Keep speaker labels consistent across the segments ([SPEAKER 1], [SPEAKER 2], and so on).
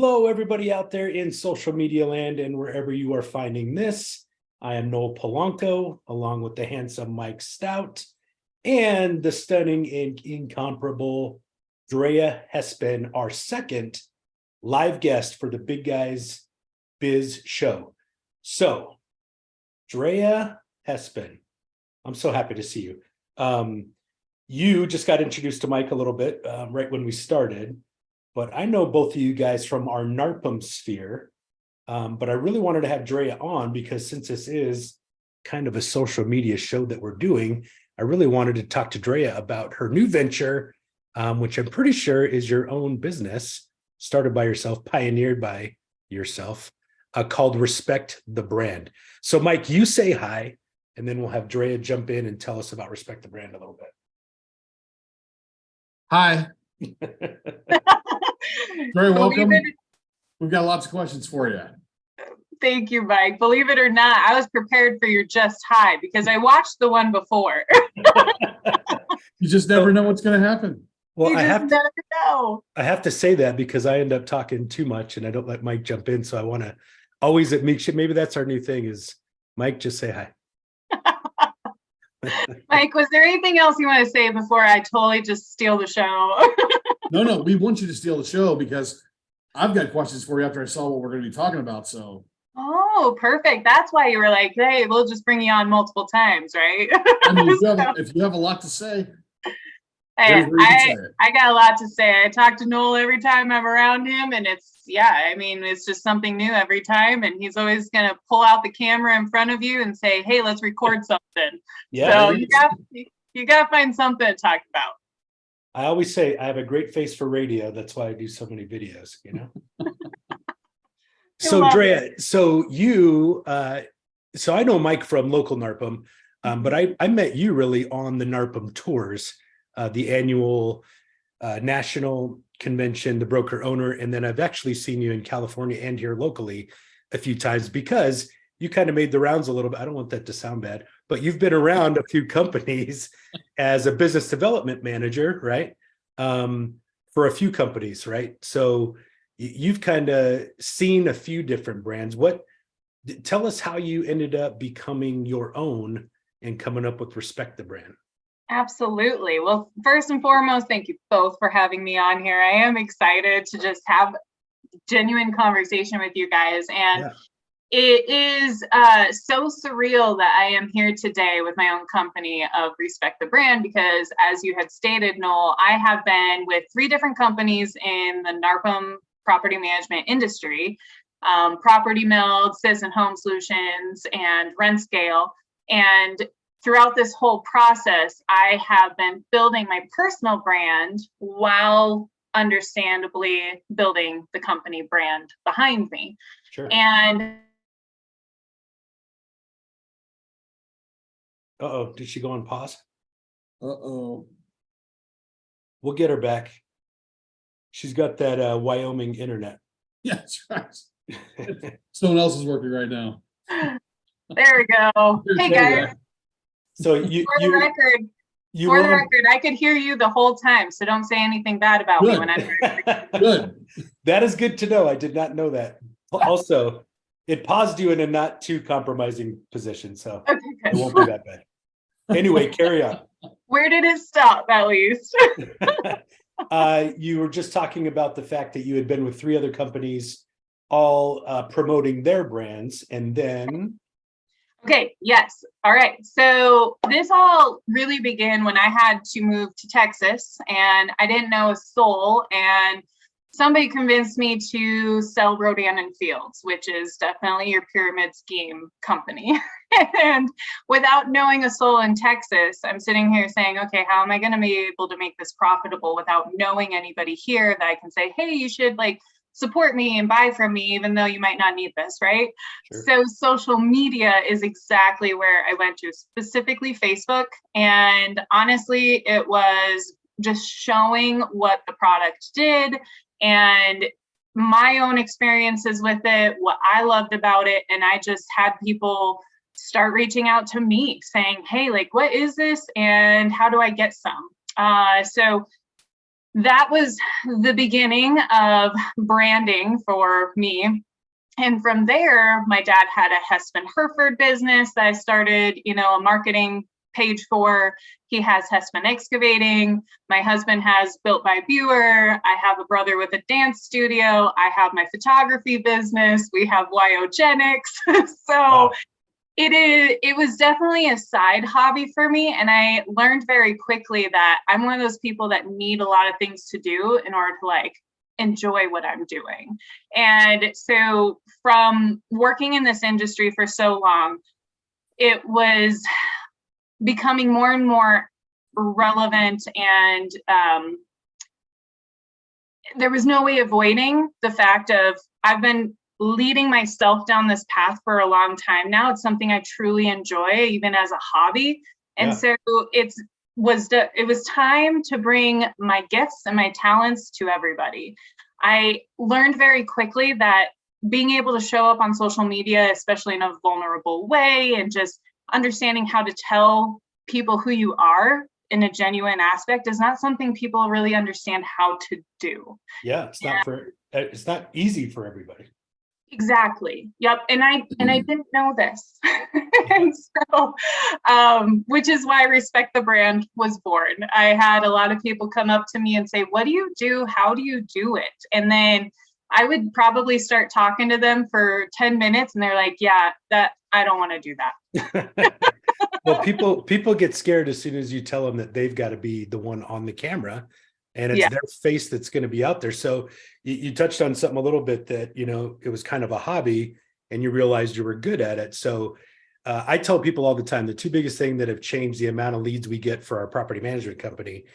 [SPEAKER 1] Hello, everybody out there in social media land and wherever you are finding this. I am Noel Polanco, along with the handsome Mike Stout and the stunning and incomparable Drea Hespen, our second live guest for the Big Guyz Biz show. So, Drea Hespen, I'm so happy to see you. You just got introduced to Mike a little bit right when we started. But I know both of you guys from our NARPM sphere, but I really wanted to have Drea on because since this is kind of a social media show that we're doing, I really wanted to talk to Drea about her new venture, which I'm pretty sure is your own business, started by yourself, pioneered by yourself, called Respect the Brand. So Mike, you say hi, and then we'll have Drea jump in and tell us about Respect the Brand a little bit.
[SPEAKER 2] Hi. Very welcome. We've got lots of questions for you.
[SPEAKER 3] Thank you, Mike. Believe it or not, I was prepared for your just hi because I watched the one before.
[SPEAKER 2] You just never know what's going to happen.
[SPEAKER 1] Well,
[SPEAKER 3] you just never know.
[SPEAKER 1] I have to say that because I end up talking too much and I don't let Mike jump in. So I want to always admit, maybe that's our new thing is Mike, just say hi.
[SPEAKER 3] Mike, was there anything else you want to say before I totally just steal the show?
[SPEAKER 2] No, we want you to steal the show because I've got questions for you after I saw what we're going to be talking about. So.
[SPEAKER 3] Oh, perfect. That's why you were like, hey, we'll just bring you on multiple times, right?
[SPEAKER 2] I mean, if you have a lot to say.
[SPEAKER 3] I got a lot to say. I talk to Noel every time I'm around him, and it's just something new every time. And he's always going to pull out the camera in front of you and say, hey, let's record something. Yeah. So you got to find something to talk about.
[SPEAKER 1] I always say I have a great face for radio. That's why I do so many videos, you know? So Drea, so I know Mike from local NARPM, but I met you really on the NARPM tours, the annual national convention, the broker owner, and then I've actually seen you in California and here locally a few times because you kind of made the rounds a little bit. I don't want that to sound bad, but you've been around a few companies as a business development manager, right? For a few companies, right? So you've kind of seen a few different brands. Tell us how you ended up becoming your own and coming up with Respect the Brand. Absolutely.
[SPEAKER 3] Well, first and foremost, thank you both for having me on here. I am excited to just have genuine conversation with you guys. And it is so surreal that I am here today with my own company of Respect the Brand, because as you had stated, Noel, I have been with 3 different companies in the NARPM property management industry, Property Meld, Citizen Home Solutions, and Rent Scale. And throughout this whole process, I have been building my personal brand while understandably building the company brand behind me.
[SPEAKER 1] Sure.
[SPEAKER 3] And
[SPEAKER 1] did she go on pause?
[SPEAKER 2] We'll
[SPEAKER 1] get her back. She's got that Wyoming internet.
[SPEAKER 2] Yeah, that's right. Someone else is working right now.
[SPEAKER 3] There we go. Hey guys.
[SPEAKER 1] So
[SPEAKER 3] for the record, I could hear you the whole time, so don't say anything bad about me when I'm
[SPEAKER 2] good.
[SPEAKER 1] That is good to know. I did not know that. Also, it paused you in a not too compromising position, so it won't be that bad. Anyway, carry on.
[SPEAKER 3] Where did it stop, at least?
[SPEAKER 1] You were just talking about the fact that you had been with 3 other companies, all promoting their brands, and then.
[SPEAKER 3] Okay, yes. All right. So this all really began when I had to move to Texas and I didn't know a soul, and somebody convinced me to sell Rodan and Fields, which is definitely your pyramid scheme company. And without knowing a soul in Texas, I'm sitting here saying, okay, how am I going to be able to make this profitable without knowing anybody here that I can say, hey, you should support me and buy from me, even though you might not need this, right? Sure. So social media is exactly where I went to, specifically Facebook. And honestly, it was just showing what the product did and my own experiences with it, what I loved about it. And I just had people start reaching out to me saying, hey, what is this? And how do I get some? So that was the beginning of branding for me. And from there, my dad had a Hespen Hereford business that I started, a marketing page for. He has Hespen Excavating. My husband has Built by Buer. I have a brother with a dance studio. I have my photography business. We have Yogenics.
[SPEAKER 1] Wow.
[SPEAKER 3] It was definitely a side hobby for me. And I learned very quickly that I'm one of those people that need a lot of things to do in order to enjoy what I'm doing. And so from working in this industry for so long, it was becoming more and more relevant, and there was no way avoiding the fact of I've been leading myself down this path for a long time now. It's something I truly enjoy, even as a hobby. And so it was time to bring my gifts and my talents to everybody. I learned very quickly that being able to show up on social media, especially in a vulnerable way, and just understanding how to tell people who you are in a genuine aspect is not something people really understand how to do.
[SPEAKER 1] Yeah, it's not easy for everybody.
[SPEAKER 3] Exactly. Yep. And I didn't know this. And so, which is why Respect the Brand was born. I had a lot of people come up to me and say, what do you do? How do you do it? And then I would probably start talking to them for 10 minutes and they're like, yeah, that I don't want to do that.
[SPEAKER 1] Well, people get scared as soon as you tell them that they've got to be the one on the camera, and it's their face that's going to be out there. So you touched on something a little bit that, it was kind of a hobby and you realized you were good at it. So I tell people all the time, the two biggest things that have changed the amount of leads we get for our property management company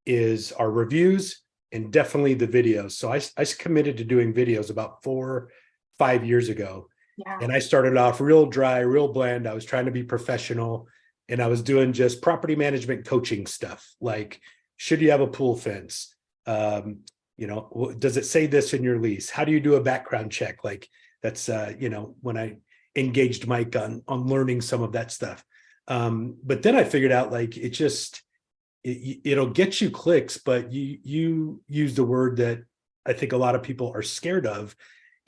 [SPEAKER 1] is our reviews and definitely the videos. So I committed to doing videos about 4-5 years ago.
[SPEAKER 3] Yeah.
[SPEAKER 1] And I started off real dry, real bland. I was trying to be professional, and I was doing just property management coaching stuff. Like, should you have a pool fence? Does it say this in your lease? How do you do a background check? Like, that's, when I engaged Mike on learning some of that stuff. But then I figured out, like, it'll get you clicks, but you used a word that I think a lot of people are scared of,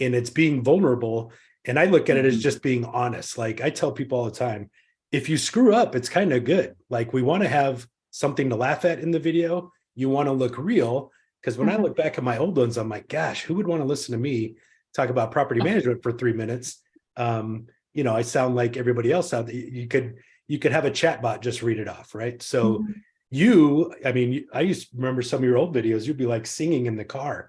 [SPEAKER 1] and it's being vulnerable. And I look at it as just being honest. Like, I tell people all the time, if you screw up, it's kind of good. Like, we want to have something to laugh at in the video. You want to look real. Because when I look back at my old ones, I'm like, gosh, who would want to listen to me talk about property management for 3 minutes? I sound like everybody else out there. You could have a chat bot just read it off, right? So I used to remember some of your old videos, you'd be like singing in the car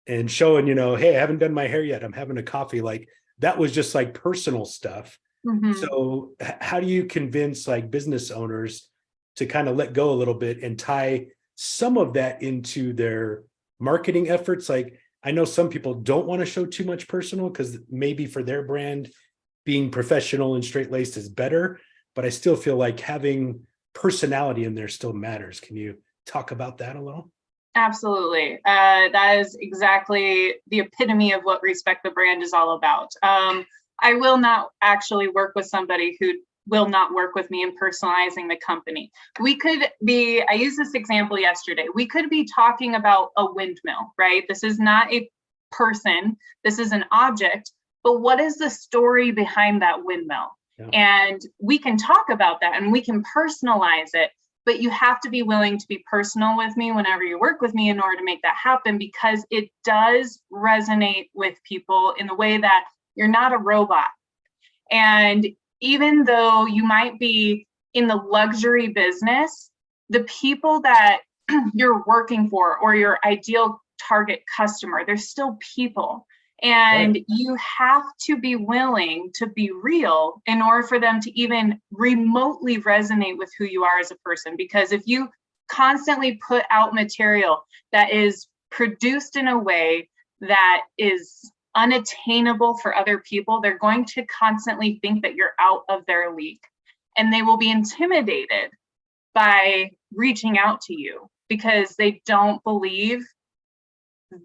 [SPEAKER 1] and showing, hey, I haven't done my hair yet, I'm having a coffee. Like, that was just like personal stuff. So how do you convince like business owners to kind of let go a little bit and tie some of that into their marketing efforts? Like, I know some people don't want to show too much personal because maybe for their brand, being professional and straight-laced is better, but I still feel like having personality in there still matters. Can you talk about that a little?
[SPEAKER 3] Absolutely. That is exactly the epitome of what Respect the Brand is all about. I will not actually work with somebody who will not work with me in personalizing the company. I used this example yesterday. We could be talking about a windmill, right? This is not a person, this is an object, but what is the story behind that windmill? Yeah. And we can talk about that and we can personalize it, but you have to be willing to be personal with me whenever you work with me in order to make that happen, because it does resonate with people in the way that you're not a robot. And even though you might be in the luxury business, the people that you're working for or your ideal target customer, they're still people. And you have to be willing to be real in order for them to even remotely resonate with who you are as a person. Because if you constantly put out material that is produced in a way that is unattainable for other people, they're going to constantly think that you're out of their league, and they will be intimidated by reaching out to you because they don't believe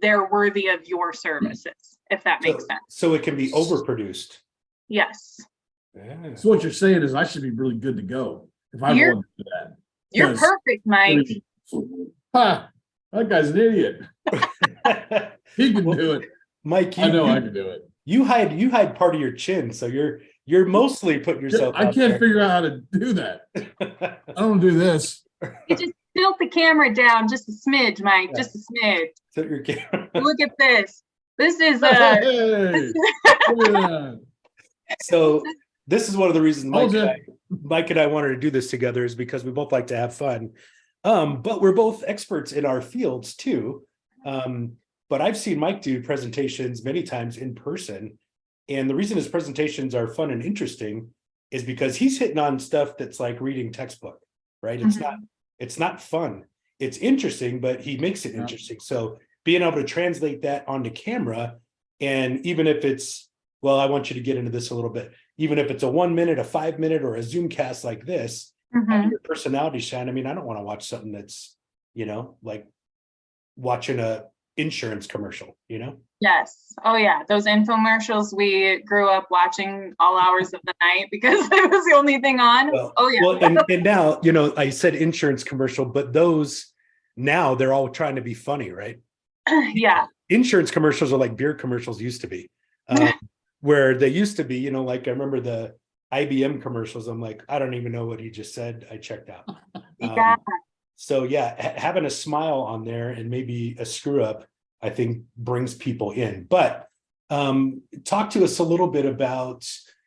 [SPEAKER 3] they're worthy of your services, if that makes sense.
[SPEAKER 1] So it can be overproduced.
[SPEAKER 3] Yes.
[SPEAKER 1] Yeah.
[SPEAKER 2] So what you're saying is I should be really good to go if I want to do that.
[SPEAKER 3] You're perfect, Mike.
[SPEAKER 2] That guy's an idiot. He can
[SPEAKER 1] Well,
[SPEAKER 2] do it.
[SPEAKER 1] Mike,
[SPEAKER 2] I know I can do it.
[SPEAKER 1] you hide part of your chin, so you're mostly putting yourself
[SPEAKER 2] I
[SPEAKER 1] out
[SPEAKER 2] can't
[SPEAKER 1] there.
[SPEAKER 2] figure out how to do that. I don't do this.
[SPEAKER 3] You just tilt the camera down just a smidge, Mike,
[SPEAKER 1] Yeah.
[SPEAKER 3] just a smidge.
[SPEAKER 1] So your camera.
[SPEAKER 3] Look at this. This is
[SPEAKER 2] Hey, look at that.
[SPEAKER 1] So this is one of the reasons
[SPEAKER 2] Hold it.
[SPEAKER 1] Mike and I wanted to do this together, is because we both like to have fun. But we're both experts in our fields too. But I've seen Mike do presentations many times in person. And the reason his presentations are fun and interesting is because he's hitting on stuff that's like reading textbook, right? It's not fun. It's interesting, but he makes it interesting. So being able to translate that onto camera, and even if it's, well, I want you to get into this a little bit, even if it's a 1 minute, a 5 minute, or a Zoom cast like this,
[SPEAKER 3] Mhm.
[SPEAKER 1] your personality shine. I mean, I don't want to watch something that's, like watching a insurance commercial,
[SPEAKER 3] Yes. Oh yeah. Those infomercials we grew up watching all hours of the night because it was the only thing on.
[SPEAKER 1] Well,
[SPEAKER 3] Oh yeah.
[SPEAKER 1] Well, and now, I said insurance commercial, but those now they're all trying to be funny, right?
[SPEAKER 3] Yeah.
[SPEAKER 1] Insurance commercials are like beer commercials used to be, where they used to be, like I remember the IBM commercials. I'm like, I don't even know what he just said. I checked out.
[SPEAKER 3] Yeah.
[SPEAKER 1] So yeah, having a smile on there and maybe a screw up, I think brings people in. But talk to us a little bit about,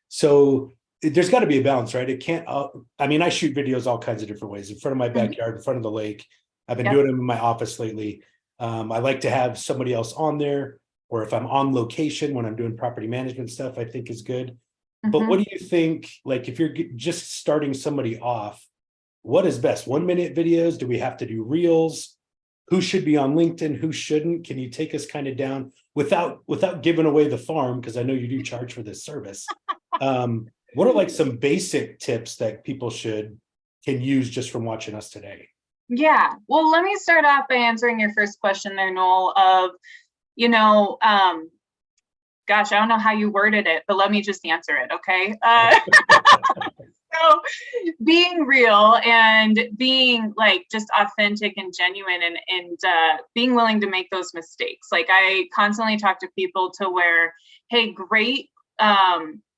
[SPEAKER 1] so there's got to be a balance, right? It can't, I shoot videos all kinds of different ways, in front of my backyard, in front of the lake. I've been doing them in my office lately. I like to have somebody else on there, or if I'm on location when I'm doing property management stuff, I think is good. But what do you think, like if you're just starting somebody off, what is best? 1 minute videos? Do we have to do reels? Who should be on LinkedIn? Who shouldn't? Can you take us kind of down without giving away the farm? Because I know you do charge for this service. What are like some basic tips that people can use just from watching us today?
[SPEAKER 3] Yeah. Well, let me start off by answering your first question there, Noel, of, gosh, I don't know how you worded it, but let me just answer it. Okay. So being real and being like just authentic and genuine and being willing to make those mistakes. Like I constantly talk to people to where, hey, great.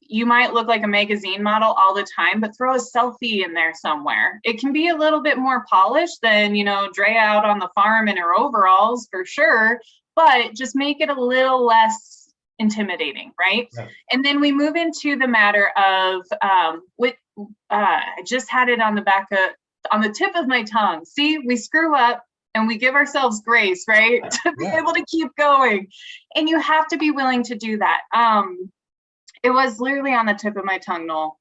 [SPEAKER 3] You might look like a magazine model all the time, but throw a selfie in there somewhere. It can be a little bit more polished than, Drea out on the farm in her overalls for sure, but just make it a little less intimidating, right? Yeah. And then we move into the matter of I just had it on the tip of my tongue. See, we screw up and we give ourselves grace, right? To be able to keep going. And you have to be willing to do that. It was literally on the tip of my tongue, Noel.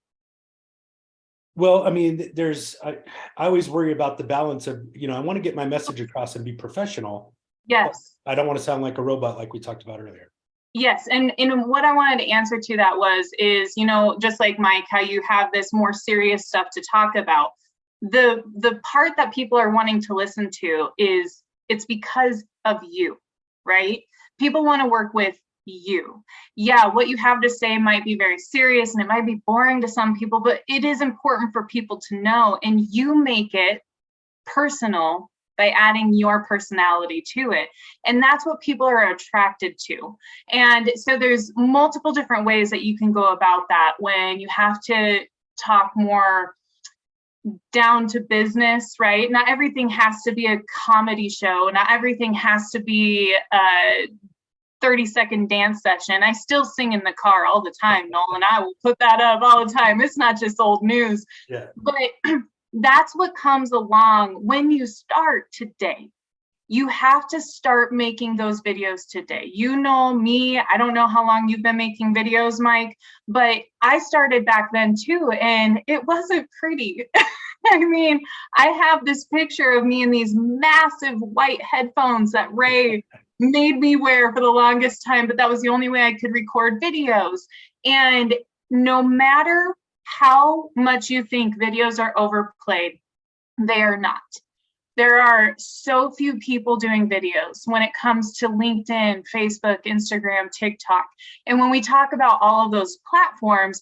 [SPEAKER 1] Well, I always worry about the balance of, I want to get my message across and be professional.
[SPEAKER 3] Yes.
[SPEAKER 1] I don't want to sound like a robot like we talked about earlier.
[SPEAKER 3] Yes, and what I wanted to answer to that is, just like Mike, how you have this more serious stuff to talk about. The part that people are wanting to listen to is it's because of you, right? People want to work with you. Yeah, what you have to say might be very serious and it might be boring to some people, but it is important for people to know, and you make it personal by adding your personality to it. And that's what people are attracted to. And so there's multiple different ways that you can go about that when you have to talk more down to business, right? Not everything has to be a comedy show. Not everything has to be a 30-second dance session. I still sing in the car all the time, Noel, and I will put that up all the time. It's not just old news. Yeah. But that's what comes along when you start today. You have to start making those videos today. You know me, I don't know how long you've been making videos, Mike, but I started back then too, and it wasn't pretty. I have this picture of me in these massive white headphones that Ray made me wear for the longest time, but that was the only way I could record videos. And no matter how much you think videos are overplayed, they are not. There are so few people doing videos when it comes to LinkedIn, Facebook, Instagram, TikTok. And when we talk about all of those platforms,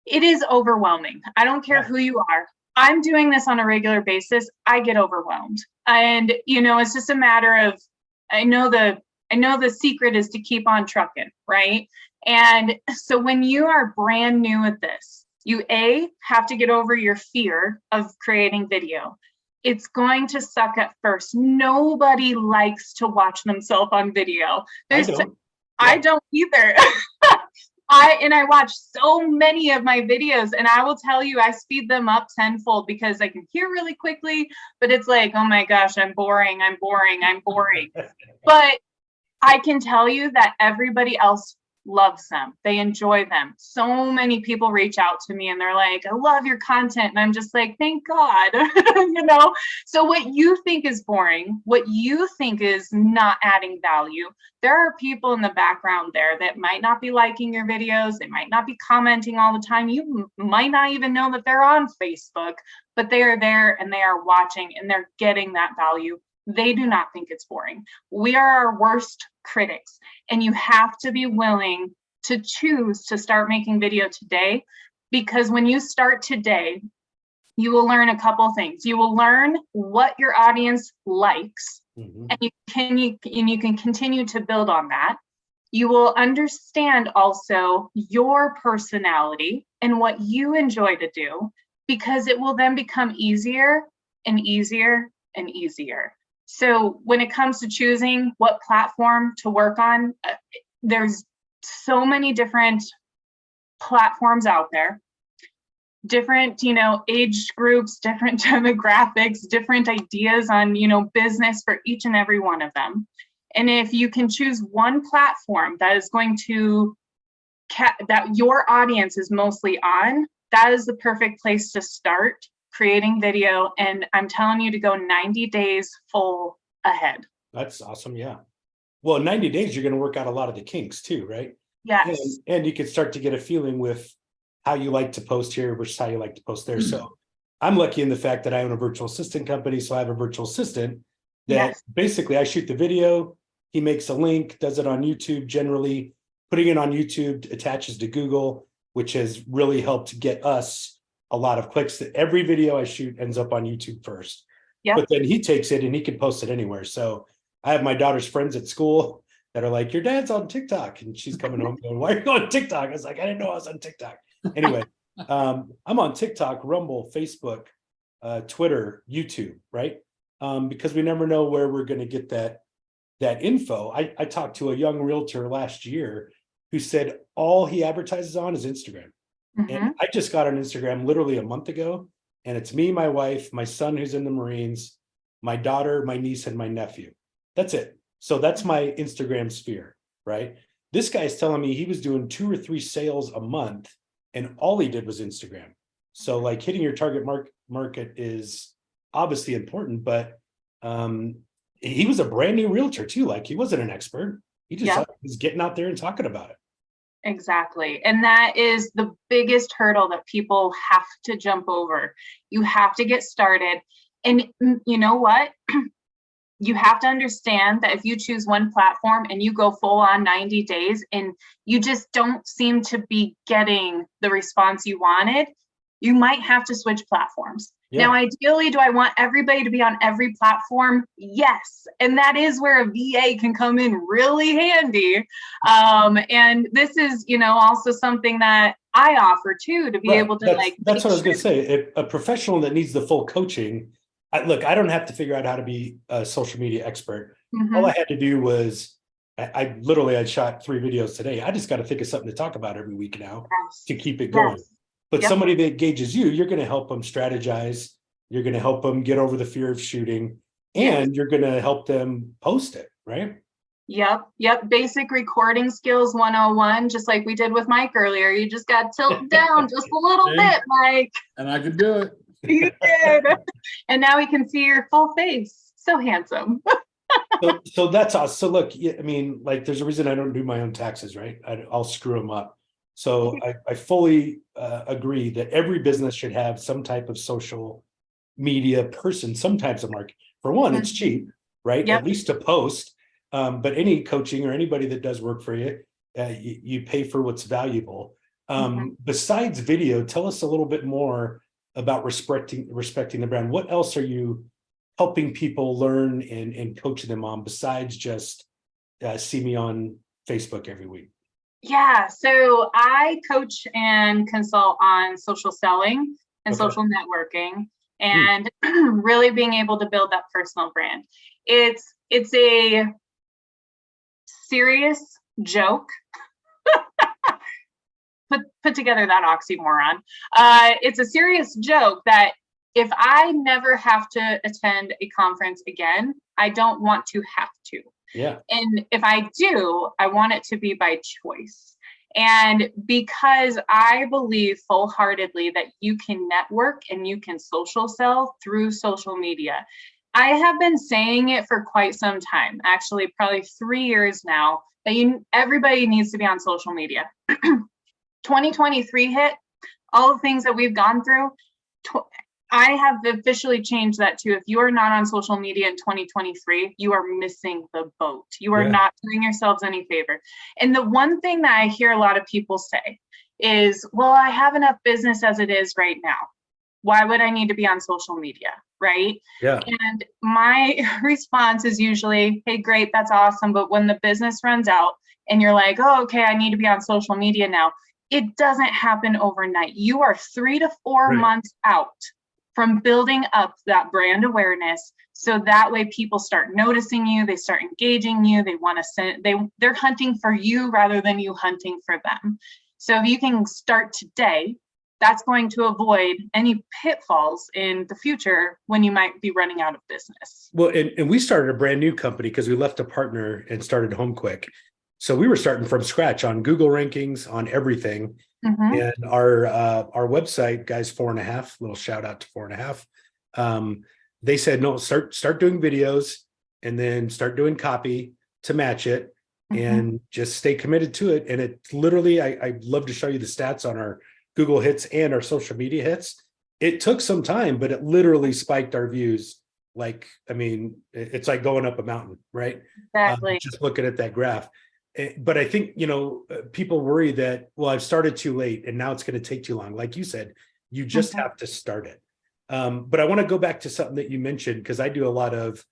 [SPEAKER 3] it is overwhelming. I don't care who you are. I'm doing this on a regular basis, I get overwhelmed. And, it's just a matter of, I know the secret is to keep on trucking, right? And so when you are brand new at this, you have to get over your fear of creating video. It's going to suck at first. Nobody likes to watch themselves on video. I don't either. I watch so many of my videos, and I will tell you, I speed them up tenfold because I can hear really quickly, but it's like, oh my gosh, I'm boring. But I can tell you that everybody else loves them. They enjoy them. So many people reach out to me and they're like, I love your content. And I'm just like, thank God, So what you think is boring, what you think is not adding value, there are people in the background there that might not be liking your videos. They might not be commenting all the time. You might not even know that they're on Facebook, but they are there and they are watching and they're getting that value. They do not think it's boring. We are our worst critics, and you have to be willing to choose to start making video today, because when you start today, you will learn a couple things. You will learn what your audience likes, and you can continue to build on that. You will understand also your personality and what you enjoy to do, because it will then become easier and easier and easier. So when it comes to choosing what platform to work on, there's so many different platforms out there, different, age groups, different demographics, different ideas on, business for each and every one of them. And if you can choose one platform that is going to, that your audience is mostly on, that is the perfect place to start creating video. And I'm telling you to go 90 days full ahead.
[SPEAKER 1] That's awesome. Yeah. Well, in 90 days, you're going to work out a lot of the kinks too, right?
[SPEAKER 3] Yes.
[SPEAKER 1] And you can start to get a feeling with how you like to post here versus how you like to post there. So I'm lucky in the fact that I own a virtual assistant company. So I have a virtual assistant that basically I shoot the video. He makes a link, does it on YouTube. Generally putting it on YouTube attaches to Google, which has really helped get us a lot of clicks. That every video I shoot ends up on YouTube first. But then he takes it and he can post it anywhere. So I have my daughter's friends at school that are like, your dad's on TikTok. And she's coming home going, why are you on TikTok? I was like, I didn't know I was on TikTok. Anyway, I'm on TikTok, Rumble, Facebook, Twitter, YouTube, right? Because we never know where we're going to get that info. I talked to a young realtor last year who said all he advertises on is Instagram. And I just got on Instagram literally a month ago, and it's me, my wife, my son who's in the Marines, my daughter, my niece, and my nephew. That's it. So that's my Instagram sphere, right? This guy's telling me he was doing 2 or 3 sales a month, and all he did was Instagram. So like hitting your target market is obviously important, but he was a brand new realtor too. Like he wasn't an expert. He just was getting out there and talking about it.
[SPEAKER 3] Exactly. And that is the biggest hurdle that people have to jump over. You have to get started. And you know what? You have to understand that if you choose one platform and you go full on 90 days and you just don't seem to be getting the response you wanted, you might have to switch platforms. Now, ideally, do I want everybody to be on every platform? Yes. And that is where a VA can come in really handy. And this is, also something that I offer too, to be able to
[SPEAKER 1] that's what I was going to say. If a professional that needs the full coaching, I don't have to figure out how to be a social media expert. All I had to do was I shot 3 videos today. I just got to think of something to talk about every week now to keep it going. But somebody that engages you, you're going to help them strategize. You're going to help them get over the fear of shooting, and you're going to help them post it, right?
[SPEAKER 3] Yep. Basic recording skills 101, just like we did with Mike earlier. You just got to tilt down just a little bit, Mike.
[SPEAKER 2] And I could do it.
[SPEAKER 3] You did. And now we can see your full face. So handsome.
[SPEAKER 1] so that's awesome. So look, I mean, like there's a reason I don't do my own taxes, right? I'll screw them up. So I fully agree that every business should have some type of social media person, some types of market. For one, it's cheap, right? At least to post. But any coaching or anybody that does work for you, you pay for what's valuable. Besides video, tell us a little bit more about respecting the brand. What else are you helping people learn and coach them on besides just see me on Facebook every week?
[SPEAKER 3] Yeah, so I coach and consult on social selling and
[SPEAKER 1] Okay.
[SPEAKER 3] social networking and really being able to build that personal brand. It's a serious joke. Put together that oxymoron. It's a serious joke that if I never have to attend a conference again, I don't want to have to.
[SPEAKER 1] Yeah.
[SPEAKER 3] And if I do, I want it to be by choice. And because I believe full-heartedly that you can network and you can social sell through social media. I have been saying it for quite some time, actually probably 3 years now, that everybody needs to be on social media. 2023 hit, all the things that we've gone through. I have officially changed that to, if you are not on social media in 2023, you are missing the boat. You are not doing yourselves any favor. And the one thing that I hear a lot of people say is, well, I have enough business as it is right now. Why would I need to be on social media, right?
[SPEAKER 1] Yeah.
[SPEAKER 3] And my response is usually, hey, great, that's awesome. But when the business runs out and you're like, oh, okay, I need to be on social media now, it doesn't happen overnight. You are 3 to 4 months out from building up that brand awareness. So that way people start noticing you, they start engaging you, they want to send, they're hunting for you rather than you hunting for them. So if you can start today, that's going to avoid any pitfalls in the future when you might be running out of business.
[SPEAKER 1] Well, and we started a brand new company because we left a partner and started Home Quick. So we were starting from scratch on Google rankings, on everything. And our website, Guyz 4.5, little shout out to 4.5. They said, no, start doing videos and then start doing copy to match it and just stay committed to it. And it literally, I'd love to show you the stats on our Google hits and our social media hits. It took some time, but it literally spiked our views. Like, I mean, it's like going up a mountain, right?
[SPEAKER 3] Exactly.
[SPEAKER 1] Just looking at that graph. But I think, people worry that, well, I've started too late and now it's going to take too long. Like you said, you just have to start it. But I want to go back to something that you mentioned, because I do a lot of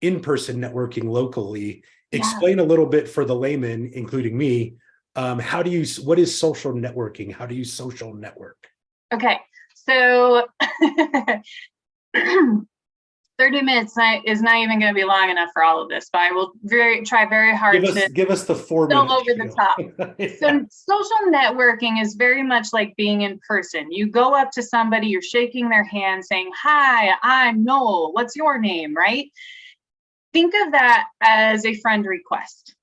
[SPEAKER 1] in-person networking locally. Explain a little bit for the layman, including me. What is social networking? How do you social network?
[SPEAKER 3] Okay, so 30 minutes is not even going to be long enough for all of this, but I will try very hard to
[SPEAKER 1] give us the 4 minutes.
[SPEAKER 3] Over the top. So social networking is very much like being in person. You go up to somebody, you're shaking their hand saying, hi, I'm Noel, what's your name, right? Think of that as a friend request.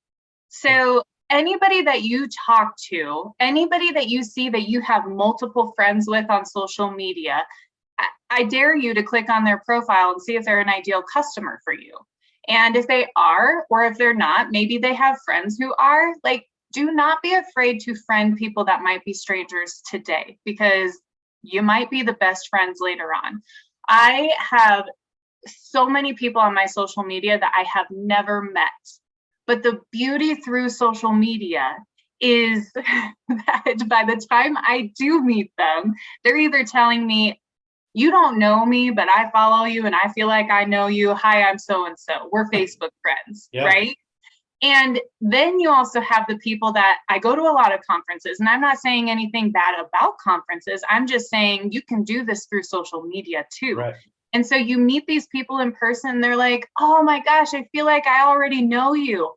[SPEAKER 3] So anybody that you talk to, anybody that you see that you have multiple friends with on social media, I dare you to click on their profile and see if they're an ideal customer for you. And if they are, or if they're not, maybe they have friends who are. Like, do not be afraid to friend people that might be strangers today, because you might be the best friends later on. I have so many people on my social media that I have never met. But the beauty through social media is that by the time I do meet them, they're either telling me, you don't know me, but I follow you and I feel like I know you. Hi, I'm so-and-so. We're Facebook friends, right? And then you also have the people that I go to a lot of conferences, and I'm not saying anything bad about conferences. I'm just saying you can do this through social media too. Right. And so you meet these people in person, they're like, oh my gosh, I feel like I already know you.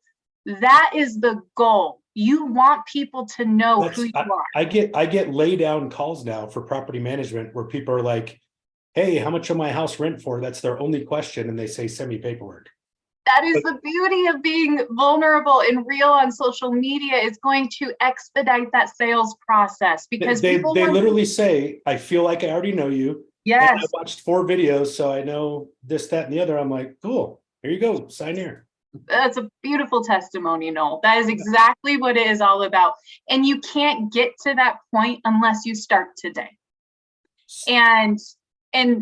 [SPEAKER 3] That is the goal. You want people to know who you are.
[SPEAKER 1] I get lay down calls now for property management where people are like, hey, how much will my house rent for? That's their only question. And they say, send me paperwork.
[SPEAKER 3] That is the beauty of being vulnerable and real on social media. Is going to expedite that sales process, because
[SPEAKER 1] they literally say, I feel like I already know you.
[SPEAKER 3] Yes.
[SPEAKER 1] And I watched 4 videos, so I know this, that, and the other. I'm like, cool, here you go, sign here.
[SPEAKER 3] That's a beautiful testimony, Noel. That is exactly what it is all about. And you can't get to that point unless you start today. And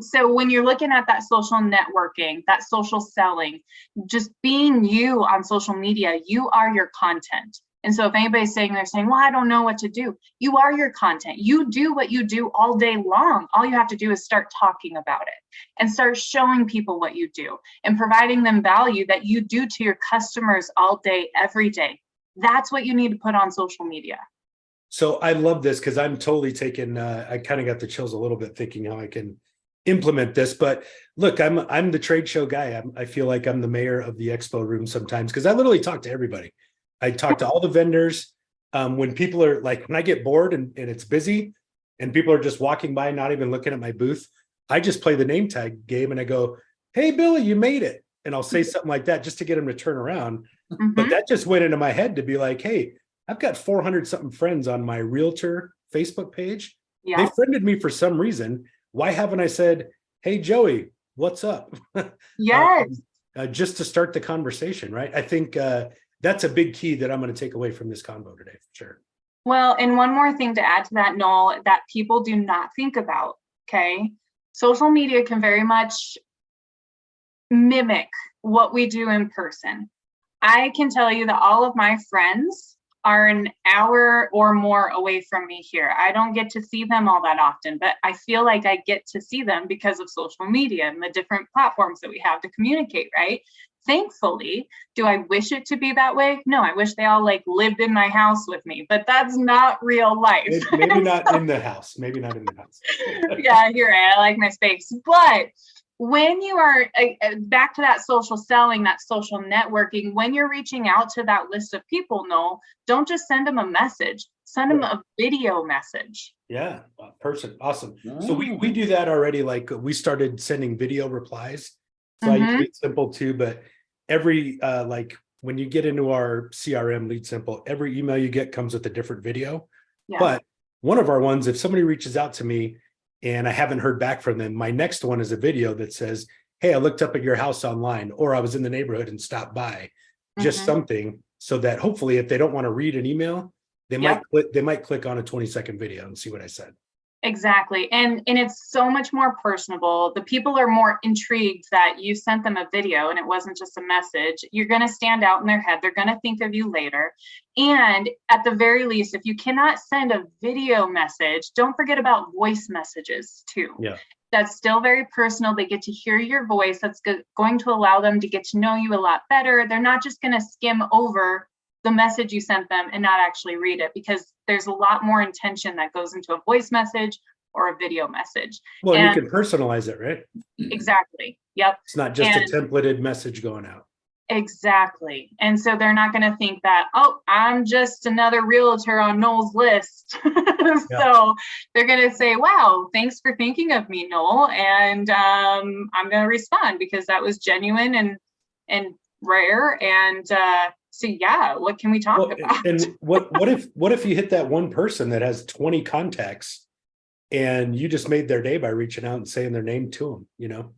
[SPEAKER 3] so when you're looking at that social networking, that social selling, just being you on social media, you are your content. And so if anybody's saying, they're saying, well, I don't know what to do. You are your content. You do what you do all day long. All you have to do is start talking about it and start showing people what you do and providing them value that you do to your customers all day, every day. That's what you need to put on social media.
[SPEAKER 1] So I love this because I'm totally taking, I kind of got the chills a little bit thinking how I can implement this. But look, I'm the trade show guy. I feel like I'm the mayor of the expo room sometimes because I literally talk to everybody. I talk to all the vendors. When people are like, when I get bored and it's busy and people are just walking by, not even looking at my booth, I just play the name tag game and I go, hey, Billy, you made it. And I'll say something like that just to get them to turn around. But that just went into my head to be like, hey, I've got 400 something friends on my realtor Facebook page.
[SPEAKER 3] Yeah.
[SPEAKER 1] They friended me for some reason. Why haven't I said, hey, Joey, what's up?
[SPEAKER 3] Yes.
[SPEAKER 1] Just to start the conversation, right? I think that's a big key that I'm going to take away from this convo today, for sure.
[SPEAKER 3] Well, and one more thing to add to that, Noel, that people do not think about, okay? Social media can very much mimic what we do in person. I can tell you that all of my friends are an hour or more away from me here. I don't get to see them all that often, but I feel like I get to see them because of social media and the different platforms that we have to communicate, right? Thankfully, do I wish it to be that way? No, I wish they all like lived in my house with me, but that's not real life.
[SPEAKER 1] Maybe not in the house. Maybe not in the house.
[SPEAKER 3] Yeah, you're right. I like my space. But when you are back to that social selling, that social networking, when you're reaching out to that list of people, no, don't just send them a message, send them a video message.
[SPEAKER 1] Yeah, person. Awesome. So we do that already. Like we started sending video replies. So I use Lead Simple too, but every like when you get into our CRM Lead Simple, every email you get comes with a different video. Yeah. But one of our ones, if somebody reaches out to me and I haven't heard back from them, my next one is a video that says, hey, I looked up at your house online, or I was in the neighborhood and stopped by. Just something so that hopefully if they don't want to read an email, they might click on a 20-second video and see what I said.
[SPEAKER 3] Exactly. And it's so much more personable. The people are more intrigued that you sent them a video and it wasn't just a message. You're going to stand out in their head. They're going to think of you later. And at the very least, if you cannot send a video message, don't forget about voice messages too. Yeah. That's still very personal. They get to hear your voice. That's going to allow them to get to know you a lot better. They're not just going to skim over the message you sent them and not actually read it, because there's a lot more intention that goes into a voice message or a video message.
[SPEAKER 1] Well, and you can personalize it, right?
[SPEAKER 3] Exactly. Yep.
[SPEAKER 1] It's not just a templated message going out.
[SPEAKER 3] Exactly. And so they're not going to think that, oh, I'm just another realtor on Noel's list. So they're going to say, wow, thanks for thinking of me, Noel. And I'm going to respond because that was genuine and rare. And so yeah, what can we talk about?
[SPEAKER 1] And what if you hit that one person that has 20 contacts and you just made their day by reaching out and saying their name to them, you know?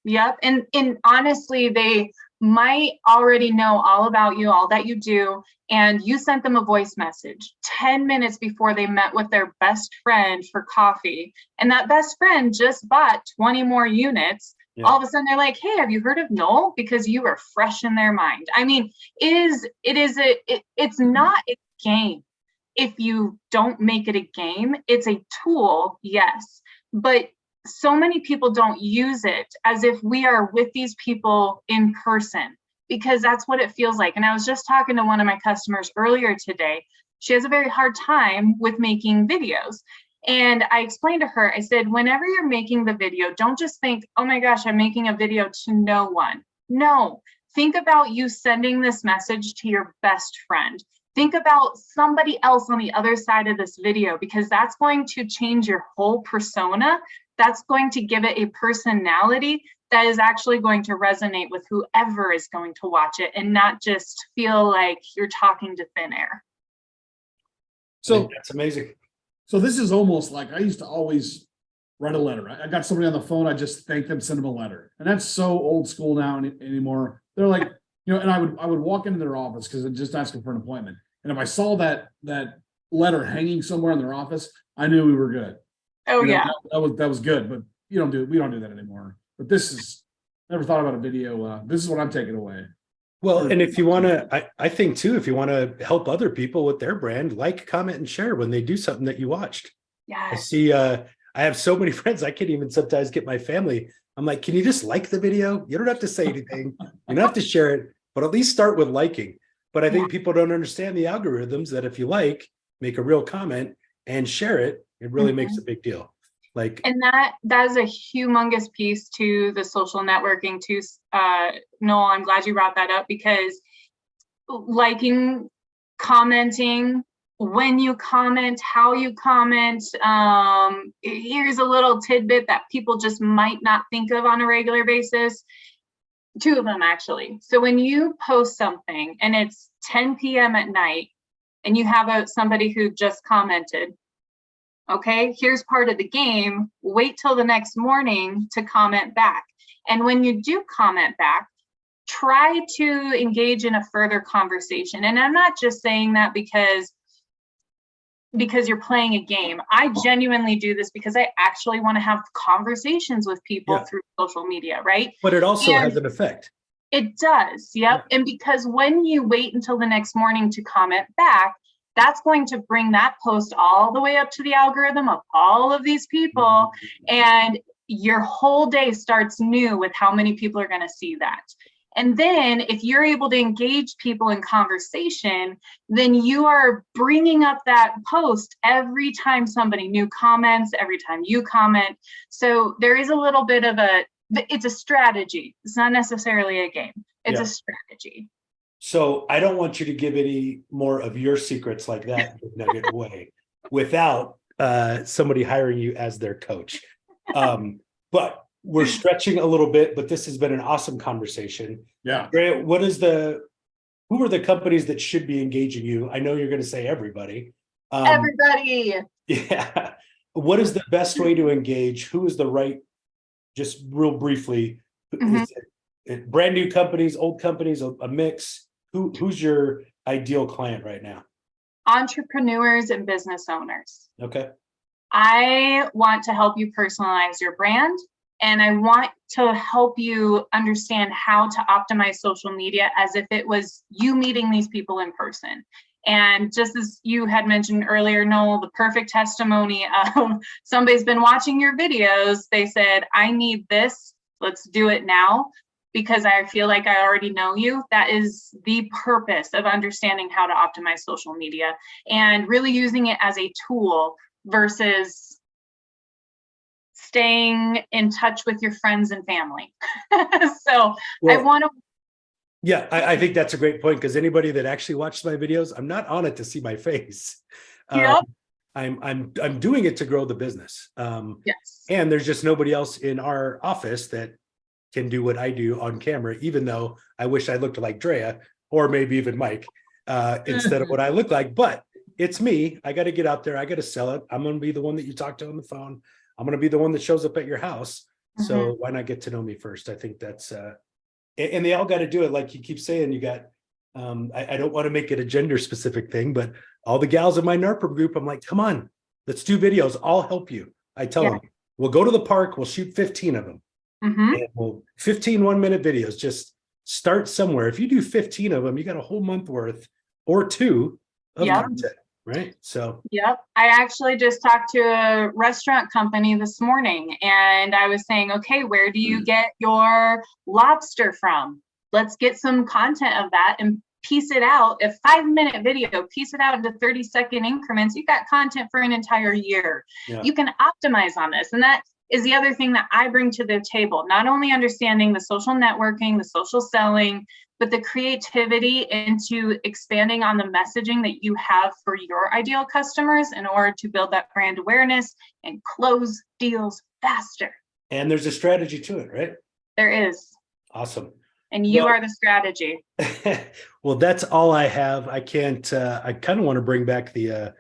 [SPEAKER 3] Yep. And honestly, they might already know all about you, all that you do, and you sent them a voice message 10 minutes before they met with their best friend for coffee. And that best friend just bought 20 more units. Yeah. All of a sudden they're like, hey, have you heard of Noel? Because you were fresh in their mind. I mean, it's not a game. If you don't make it a game, it's a tool, yes. But so many people don't use it as if we are with these people in person, because that's what it feels like. And I was just talking to one of my customers earlier today. She has a very hard time with making videos. And I explained to her, I said, whenever you're making the video, don't just think, oh my gosh, I'm making a video to no one. No, think about you sending this message to your best friend. Think about somebody else on the other side of this video, because that's going to change your whole persona. That's going to give it a personality that is actually going to resonate with whoever is going to watch it, and not just feel like you're talking to thin air.
[SPEAKER 2] So
[SPEAKER 1] that's amazing.
[SPEAKER 2] So this is almost like I used to always write a letter. I got somebody on the phone, I just thank them, send them a letter. And that's so old school now anymore. They're like, you know, and I would walk into their office because I'm just asking for an appointment. And if I saw that letter hanging somewhere in their office, I knew we were good.
[SPEAKER 3] Oh, yeah.
[SPEAKER 2] That was good, but we don't do that anymore. But this is, never thought about a video. This is what I'm taking away.
[SPEAKER 1] Well, and if you want to, I think too, if you want to help other people with their brand, like, comment, and share when they do something that you watched. I
[SPEAKER 3] Yes.
[SPEAKER 1] see, I have so many friends, I can't even sometimes get my family. I'm like, can you just like the video? You don't have to say anything. You don't have to share it, but at least start with liking. But I think people don't understand the algorithms that if you like, make a real comment and share it, it really makes a big deal. Like,
[SPEAKER 3] And that is a humongous piece to the social networking too. Noel, I'm glad you brought that up, because liking, commenting, when you comment, how you comment, here's a little tidbit that people just might not think of on a regular basis. 2 of them actually. So when you post something and it's 10 p.m. at night and you have somebody who just commented, okay, here's part of the game. Wait till the next morning to comment back. And when you do comment back, try to engage in a further conversation. And I'm not just saying that because you're playing a game. I genuinely do this because I actually want to have conversations with people through social media, right?
[SPEAKER 1] but it also has an effect.
[SPEAKER 3] It does, yep. And because when you wait until the next morning to comment back, that's going to bring that post all the way up to the algorithm of all of these people. And your whole day starts new with how many people are going to see that. And then if you're able to engage people in conversation, then you are bringing up that post every time somebody new comments, every time you comment. So there is a little bit of it's a strategy. It's not necessarily a game. It's a strategy.
[SPEAKER 1] So I don't want you to give any more of your secrets like that nugget away without somebody hiring you as their coach. But we're stretching a little bit, but this has been an awesome conversation.
[SPEAKER 2] Yeah.
[SPEAKER 1] Drea, who are the companies that should be engaging you? I know you're going to say everybody.
[SPEAKER 3] Everybody.
[SPEAKER 1] Yeah. What is the best way to engage? Who is the right, just real briefly, is it brand new companies, old companies, a mix? Who's your ideal client right now?
[SPEAKER 3] Entrepreneurs and business owners.
[SPEAKER 1] Okay.
[SPEAKER 3] I want to help you personalize your brand, and I want to help you understand how to optimize social media as if it was you meeting these people in person. And just as you had mentioned earlier, Noel, the perfect testimony of somebody's been watching your videos. They said, I need this. Let's do it now, because I feel like I already know you. That is the purpose of understanding how to optimize social media and really using it as a tool versus staying in touch with your friends and family. So I want to.
[SPEAKER 1] Yeah, I think that's a great point, because anybody that actually watches my videos, I'm not on it to see my face.
[SPEAKER 3] Yep.
[SPEAKER 1] I'm doing it to grow the business.
[SPEAKER 3] Yes.
[SPEAKER 1] And there's just nobody else in our office that can do what I do on camera, even though I wish I looked like Drea or maybe even Mike instead of what I look like. But it's me. I got to get out there. I got to sell it. I'm going to be the one that you talk to on the phone. I'm going to be the one that shows up at your house. So why not get to know me first? I think that's and they all got to do it. Like you keep saying, you got I don't want to make it a gender specific thing, but all the gals in my NARPR group, I'm like, come on, let's do videos. I'll help you. I tell them, we'll go to the park. We'll shoot 15 of them. And we'll 15 1-minute videos. Just start somewhere. If you do 15 of them, you got a whole month worth or 2 of content, right? So
[SPEAKER 3] I actually just talked to a restaurant company this morning, and I was saying, okay, where do you get your lobster from? Let's get some content of that and piece it out. A 5-minute video, piece it out into 30-second increments. You've got content for an entire year. You can optimize on this. And that is the other thing that I bring to the table, not only understanding the social networking, the social selling, but the creativity into expanding on the messaging that you have for your ideal customers in order to build that brand awareness and close deals faster.
[SPEAKER 1] And there's a strategy to it, right?
[SPEAKER 3] There is.
[SPEAKER 1] Awesome.
[SPEAKER 3] And you are the strategy.
[SPEAKER 1] Well, that's all I have. I can't, I kind of want to bring back the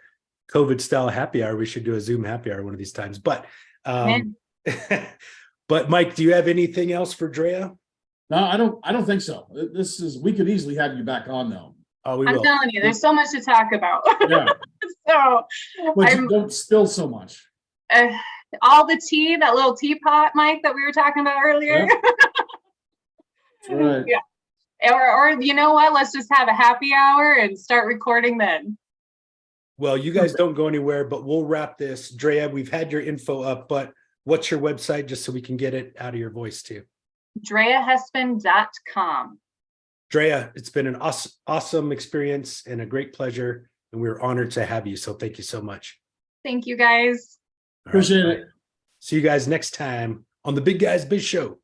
[SPEAKER 1] COVID style happy hour. We should do a Zoom happy hour one of these times, but but Mike, do you have anything else for Drea?
[SPEAKER 2] No, I don't think so. We could easily have you back on though.
[SPEAKER 1] Oh, we
[SPEAKER 3] I'm
[SPEAKER 1] will.
[SPEAKER 3] telling you, there's so much to talk about.
[SPEAKER 2] Yeah.
[SPEAKER 3] So
[SPEAKER 2] But you don't spill so much.
[SPEAKER 3] All the tea, that little teapot, Mike, that we were talking about earlier.
[SPEAKER 2] That's right.
[SPEAKER 3] Yeah. Or you know what? Let's just have a happy hour and start recording then.
[SPEAKER 1] Well, you guys don't go anywhere, but we'll wrap this. Drea, we've had your info up, but what's your website just so we can get it out of your voice too?
[SPEAKER 3] DreaHespen.com.
[SPEAKER 1] Drea, it's been an awesome experience and a great pleasure, and we're honored to have you. So thank you so much.
[SPEAKER 3] Thank you guys.
[SPEAKER 2] Appreciate it.
[SPEAKER 1] See you guys next time on the Big Guys Biz Show.